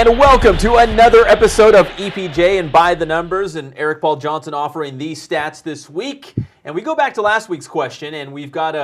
And welcome to another episode of EPJ and By The Numbers, and Eric Paul Johnson offering these stats this week. And we go back to last week's question, and we've got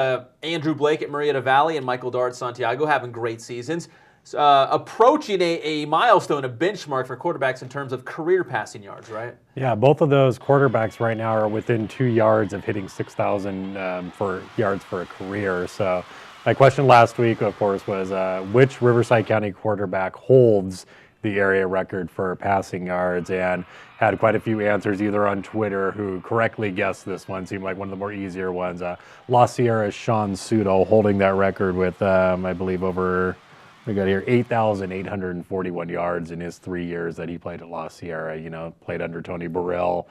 Andrew Blake at Murrieta Valley and Michael Dar at Santiago having great seasons, approaching a milestone, a benchmark for quarterbacks in terms of career passing yards, right? Yeah, both of those quarterbacks right now are within 2 yards of hitting 6,000 for yards for a career. So my question last week, of course, was which Riverside County quarterback holds the area record for passing yards, and had quite a few answers either on Twitter who correctly guessed this one. Seemed like one of the more easier ones. La Sierra's Sean Sudo holding that record with, I believe, over, we got here, 8,841 yards in his 3 years that he played at La Sierra. You know, played under Tony Burrell.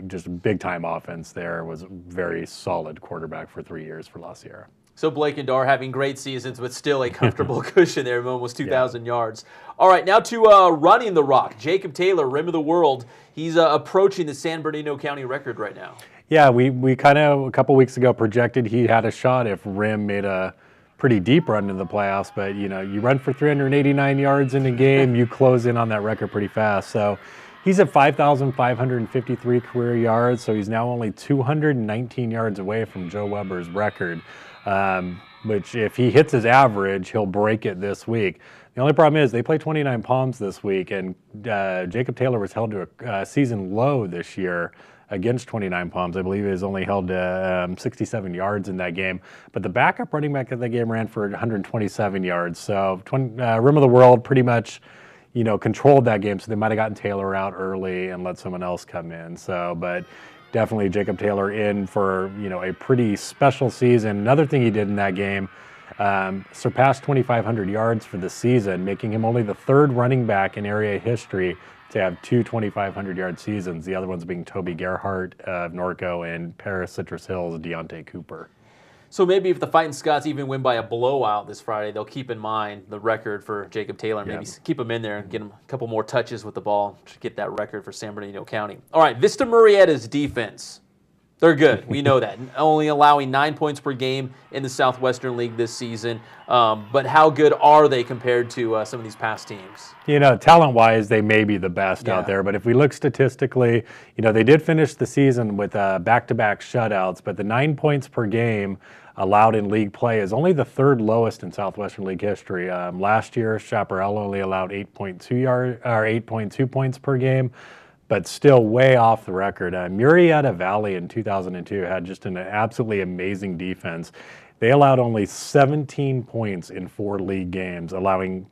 Just big time offense there. Was a very solid quarterback for 3 years for La Sierra. So Blake and Dar having great seasons, but still a comfortable cushion there, almost 2,000 yards. All right, now to running the rock. Jacob Taylor, Rim of the World. He's approaching the San Bernardino County record right now. Yeah, we kind of, a couple weeks ago, projected he had a shot if Rim made a pretty deep run into the playoffs. But, you know, you run for 389 yards in a game, you close in on that record pretty fast. So he's at 5,553 career yards, so he's now only 219 yards away from Joe Weber's record. Which if he hits his average, he'll break it this week. The only problem is they play 29 Palms this week, and Jacob Taylor was held to a season low this year against 29 Palms. I believe he was only held to 67 yards in that game. But the backup running back of that game ran for 127 yards. So Rim of the World pretty much, you know, controlled that game. So they might have gotten Taylor out early and let someone else come in. So, but definitely Jacob Taylor in for, you know, a pretty special season. Another thing he did in that game, surpassed 2,500 yards for the season, making him only the third running back in area history to have two 2,500-yard seasons. The other ones being Toby Gerhart of Norco and Paris Citrus Hills' Deontay Cooper. So maybe if the Fighting Scots even win by a blowout this Friday, they'll keep in mind the record for Jacob Taylor. Maybe keep him in there and get him a couple more touches with the ball to get that record for San Bernardino County. All right, Vista Murrieta's defense. They're good. We know that. Only allowing 9 points per game in the Southwestern League this season. But how good are they compared to some of these past teams? You know, talent-wise, they may be the best out there. But if we look statistically, you know, they did finish the season with back-to-back shutouts. But the 9 points per game allowed in league play is only the third lowest in Southwestern League history. Last year, Chaparral only allowed 8.2 points per game, but still way off the record. Murrieta Valley in 2002 had just an absolutely amazing defense. They allowed only 17 points in 4 league games, allowing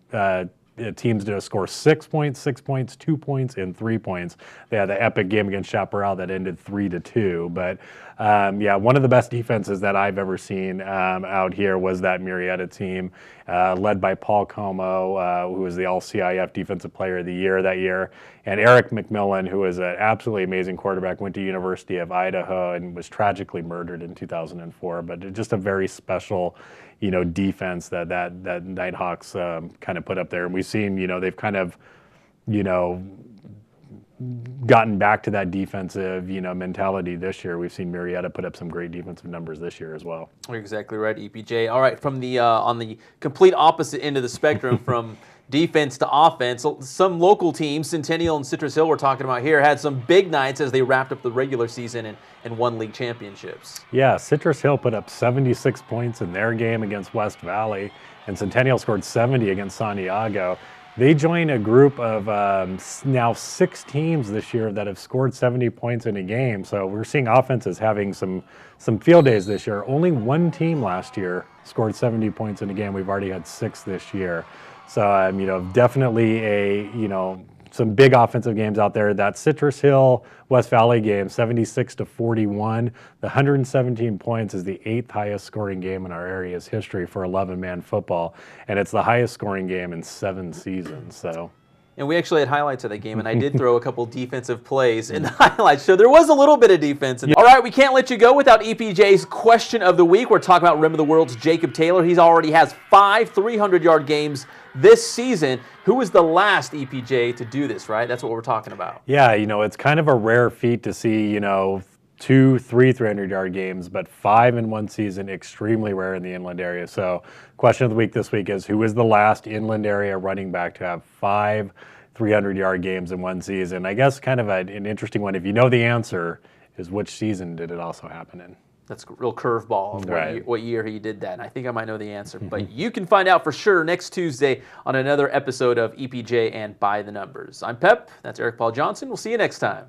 teams to score 6 points, 6 points, 2 points, and 3 points. They had the epic game against Chaparral that ended 3-2. But yeah, one of the best defenses that I've ever seen out here was that Murrieta team, led by Paul Como, who was the All-CIF Defensive Player of the Year that year, and Eric McMillan, who was an absolutely amazing quarterback, went to University of Idaho and was tragically murdered in 2004. But just a very special, you know, defense that Nighthawks kind of put up there. And we've seen, you know, they've kind of, you know, gotten back to that defensive, you know, mentality this year. We've seen Murrieta put up some great defensive numbers this year as well. You're exactly right, EPJ. All right, from the on the complete opposite end of the spectrum, from defense to offense, some local teams, Centennial and Citrus Hill we're talking about here, had some big nights as they wrapped up the regular season and won league championships. Yeah, Citrus Hill put up 76 points in their game against West Valley, and Centennial scored 70 against Santiago. They join a group of now 6 teams this year that have scored 70 points in a game. So we're seeing offenses having some field days this year. Only one team last year scored 70 points in a game. We've already had 6 this year. So, you know, definitely some big offensive games out there. That Citrus Hill West Valley game, 76-41. The 117 points is the 8th highest scoring game in our area's history for 11-man football, and it's the highest scoring game in 7 seasons. So. And we actually had highlights of that game, and I did throw a couple defensive plays in the highlights, so there was a little bit of defense. All right, we can't let you go without EPJ's question of the week. We're talking about Rim of the World's Jacob Taylor. He already has 5 300-yard games this season. Who was the last EPJ to do this, right? That's what we're talking about. Yeah, you know, it's kind of a rare feat to see, you know, 2, 3 300-yard games, but 5 in one season, extremely rare in the inland area. So question of the week this week is, who is the last inland area running back to have 5 300-yard games in one season? I guess kind of an interesting one. If you know the answer, is which season did it also happen in? That's a real curveball of Right. what year he did that. And I think I might know the answer. But you can find out for sure next Tuesday on another episode of EPJ and By the Numbers. I'm Pep. That's Eric Paul Johnson. We'll see you next time.